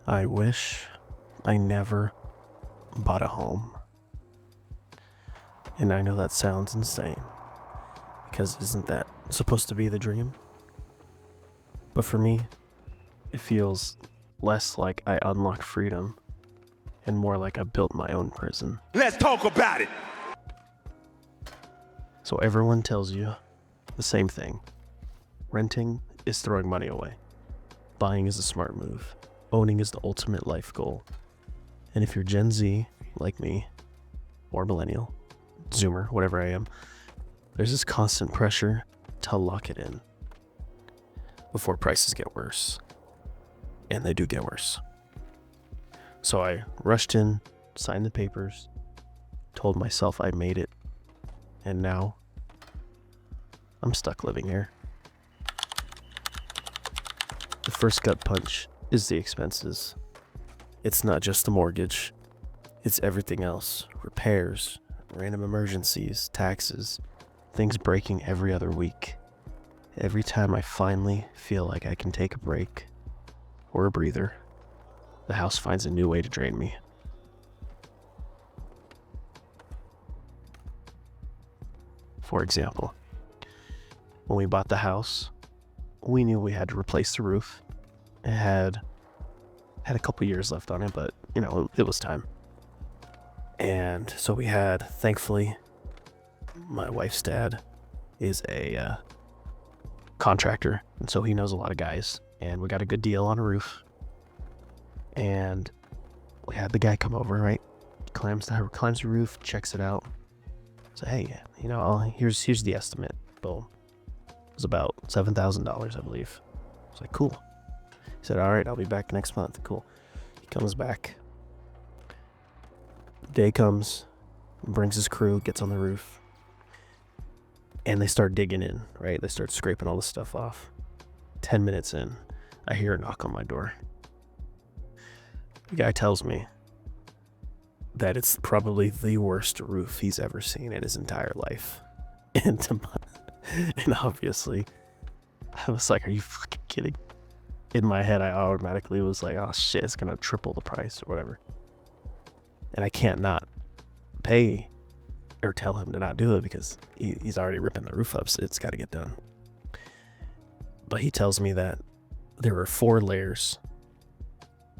I wish I never bought a home. And I know that sounds insane, because isn't that supposed to be the dream? But for me, it feels less like I unlocked freedom and more like I built my own prison. Let's talk about it. So everyone tells you the same thing. Renting is throwing money away. Buying is a smart move. Owning is the ultimate life goal. And if you're Gen Z, like me, or millennial, Zoomer, whatever I am, there's this constant pressure to lock it in before prices get worse. And they do get worse. So I rushed in, signed the papers, told myself I made it, and now I'm stuck living here. The first gut punch is the expenses. It's not just the mortgage, it's everything else. Repairs, random emergencies, taxes, things breaking every other week. Every time I finally feel like I can take a break or a breather, the house finds a new way to drain me. For example, when we bought the house, we knew we had to replace the roof. It had a couple years left on it, but it was time. And so we had, thankfully, my wife's dad is a contractor, and so he knows a lot of guys, and we got a good deal on a roof. And we had the guy come over, right? Climbs the roof, checks it out. So hey, here's the estimate. Boom. It was about $7,000, I believe. I was like, cool. He said, all right, I'll be back next month. Cool. He comes back. Day comes, brings his crew, gets on the roof, and they start digging in, right? They start scraping all the stuff off. 10 minutes in, I hear a knock on my door. The guy tells me that it's probably the worst roof he's ever seen in his entire life. And obviously, I was like, are you fucking kidding? In my head, I automatically was like, oh shit, it's gonna triple the price or whatever. And I can't not pay or tell him to not do it because he's already ripping the roof up, so it's gotta get done. But he tells me that there were 4 layers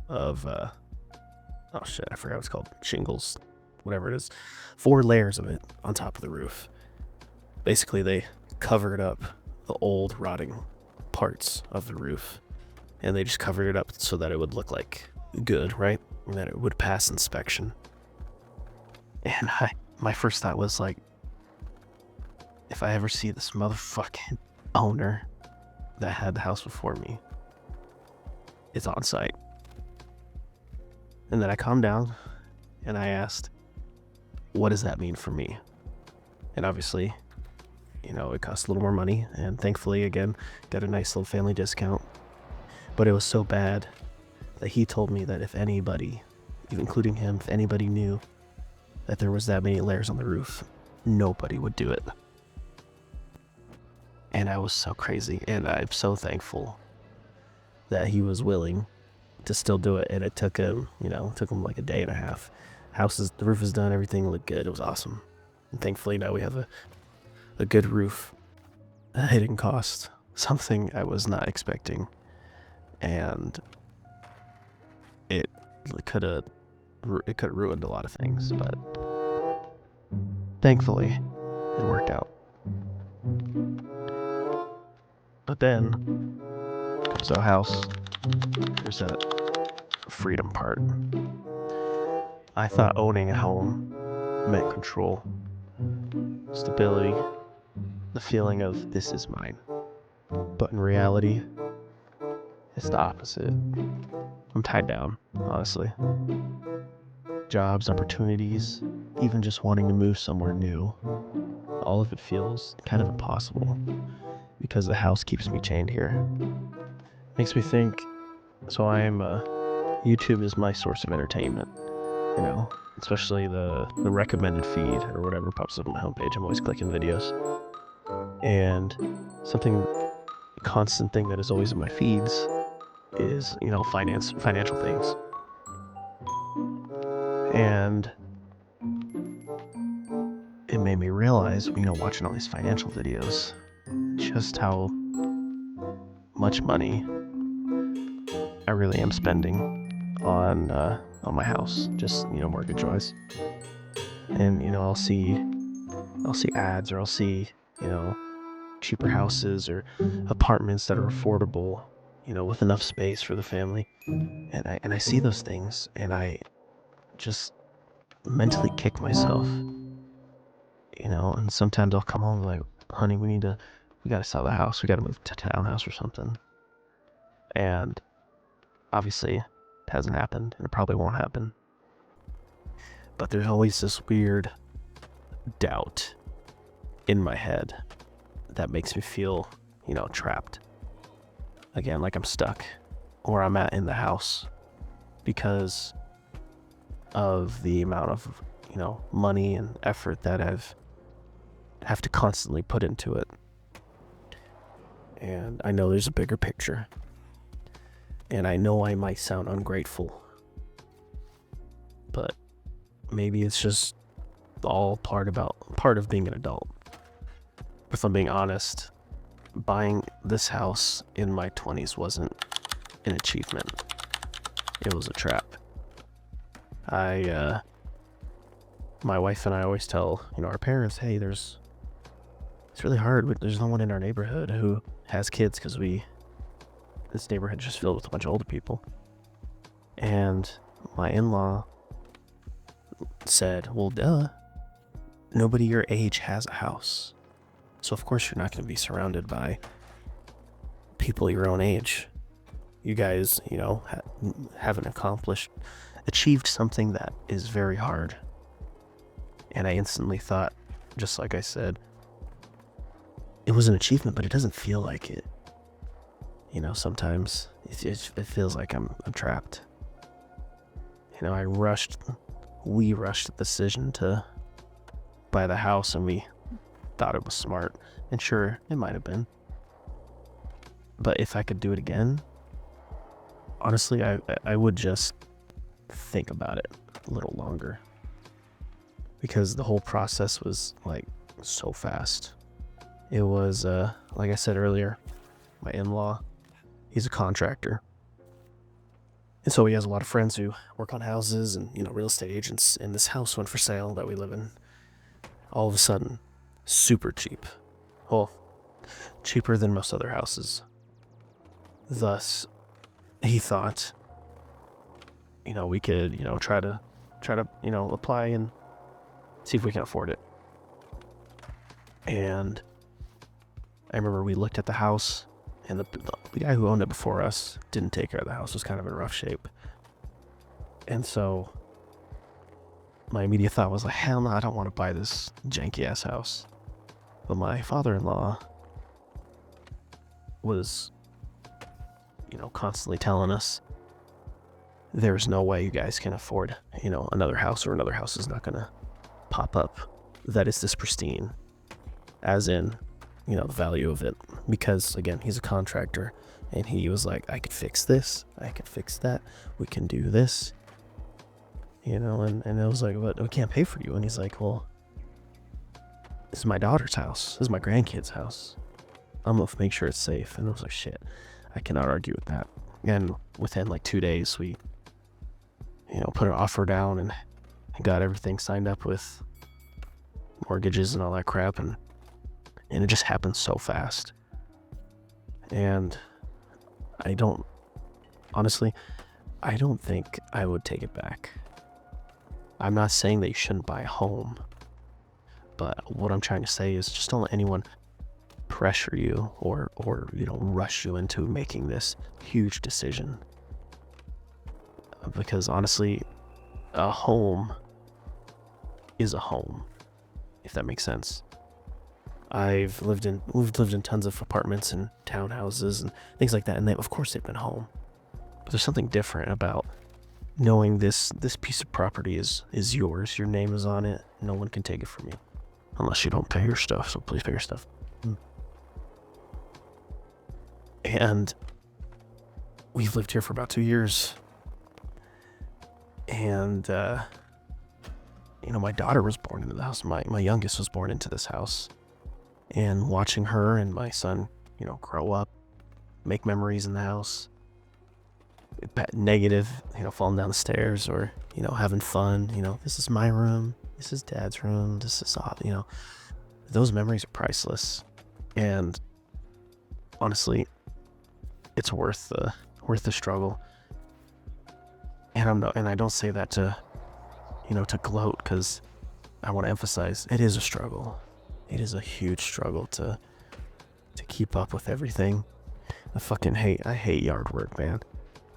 of, oh shit, I forgot what it's called, shingles, whatever it is. 4 layers of it on top of the roof. Basically, they covered up the old rotting parts of the roof, and they just covered it up so that it would look like good, right? And that it would pass inspection. And my first thought was like, if I ever see this motherfucking owner that had the house before me, it's on site. And then I calmed down and I asked, what does that mean for me? And obviously, it cost a little more money, and thankfully, again, got a nice little family discount. But it was so bad that he told me that if anybody, including him, if anybody knew that there was that many layers on the roof, nobody would do it. And I was so crazy, and I'm so thankful that he was willing to still do it. And it took him, like a day and a half. The roof is done, everything looked good. It was awesome. And thankfully now we have a good roof. It didn't cost something I was not expecting. And it could have ruined a lot of things, but thankfully it worked out. But then comes the house. There's that freedom part. I thought owning a home meant control, stability, the feeling of this is mine. But in reality, it's the opposite. I'm tied down, honestly. Jobs, opportunities, even just wanting to move somewhere new. All of it feels kind of impossible because the house keeps me chained here. Makes me think, so YouTube is my source of entertainment, especially the recommended feed or whatever pops up on my homepage. I'm always clicking videos. And something, constant thing that is always in my feeds is, financial things. And it made me realize, watching all these financial videos, just how much money I really am spending on my house, just mortgage wise. And I'll see ads, or I'll see cheaper houses or apartments that are affordable, with enough space for the family. And I see those things, and I just mentally kick myself, and sometimes I'll come home like, honey, we gotta sell the house, we gotta move to a townhouse or something. And obviously it hasn't happened, and it probably won't happen. But there's always this weird doubt in my head that makes me feel, trapped. Again, like I'm stuck where I'm at in the house because of the amount of, money and effort that have to constantly put into it. And I know there's a bigger picture. And I know I might sound ungrateful, but maybe it's just all part of being an adult. If I'm being honest, buying this house in my 20s wasn't an achievement. It was a trap. My wife and I always tell, our parents, hey, it's really hard. There's no one in our neighborhood who has kids because this neighborhood is just filled with a bunch of older people. And my in-law said, well, duh, nobody your age has a house. So of course you're not going to be surrounded by people your own age. You guys, haven't achieved something that is very hard. And I instantly thought, just like I said, it was an achievement, but it doesn't feel like it. Sometimes it feels like I'm trapped. We rushed the decision to buy the house, and we thought it was smart. And sure, it might have been. But if I could do it again, honestly, I would just think about it a little longer. Because the whole process was like so fast. It was, like I said earlier, my in-law, he's a contractor. And so he has a lot of friends who work on houses and, real estate agents. And this house went for sale that we live in. All of a sudden, super cheap. Well, cheaper than most other houses. Thus, he thought, we could, try to, apply and see if we can afford it. And I remember we looked at the house, and the guy who owned it before us didn't take care of the house. It was kind of in rough shape. And so my immediate thought was like, hell no, I don't want to buy this janky ass house. But my father-in-law was, constantly telling us, there's no way you guys can afford, another house, or another house is not going to pop up that is this pristine, as in, the value of it. Because again, he's a contractor, and he was like, I could fix this, I could fix that, we can do this, and I was like, but we can't pay for you. And he's like, well, this is my daughter's house, this is my grandkid's house, I'm gonna make sure it's safe. And I was like, shit, I cannot argue with that. And within like 2 days, we put an offer down and got everything signed up with mortgages and all that crap, and it just happened so fast. And I don't think I would take it back. I'm not saying that you shouldn't buy a home, but what I'm trying to say is just don't let anyone pressure you or rush you into making this huge decision. Because honestly, a home is a home, if that makes sense. We've lived in tons of apartments and townhouses and things like that, and of course they've been home. But there's something different about knowing this piece of property is yours. Your name is on it. No one can take it from you, unless you don't pay your stuff. So please pay your stuff. And we've lived here for about 2 years. And, my daughter was born into the house. My youngest was born into this house. And watching her and my son, grow up, make memories in the house, negative, falling down the stairs or, having fun, this is my room, this is dad's room, this is, those memories are priceless. And honestly, it's worth the struggle. And I don't say that to gloat, because I want to emphasize it is a struggle. It is a huge struggle to keep up with everything. I hate yard work, man.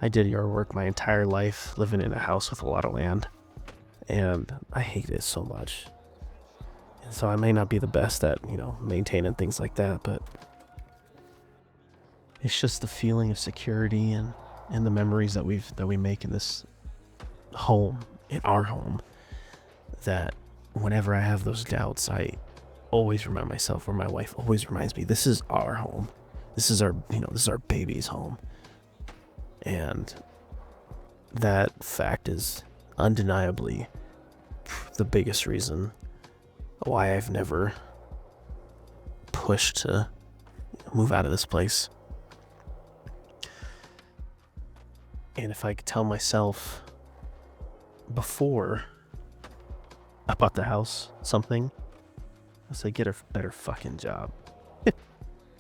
I did yard work my entire life, living in a house with a lot of land, and I hate it so much. And so I may not be the best at, maintaining things like that, but it's just the feeling of security and the memories that we make in this home, in our home, that whenever I have those doubts, I always remind myself, or my wife always reminds me, this is our home. This is our baby's home. And that fact is undeniably the biggest reason why I've never pushed to move out of this place. And if I could tell myself before I bought the house something, I'd say get a better fucking job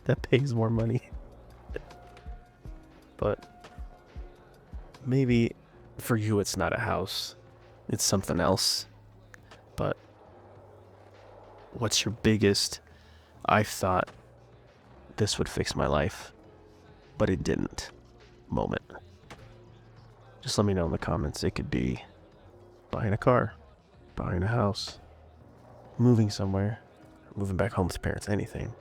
that pays more money. But maybe for you it's not a house, it's something else. But what's your biggest, I thought this would fix my life, but it didn't moment? Just let me know in the comments. It could be buying a car, buying a house, moving somewhere, moving back home with parents, anything.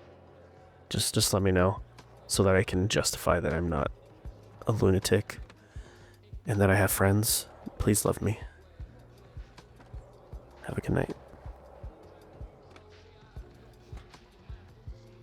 Just let me know so that I can justify that I'm not a lunatic and that I have friends. Please love me. Have a good night.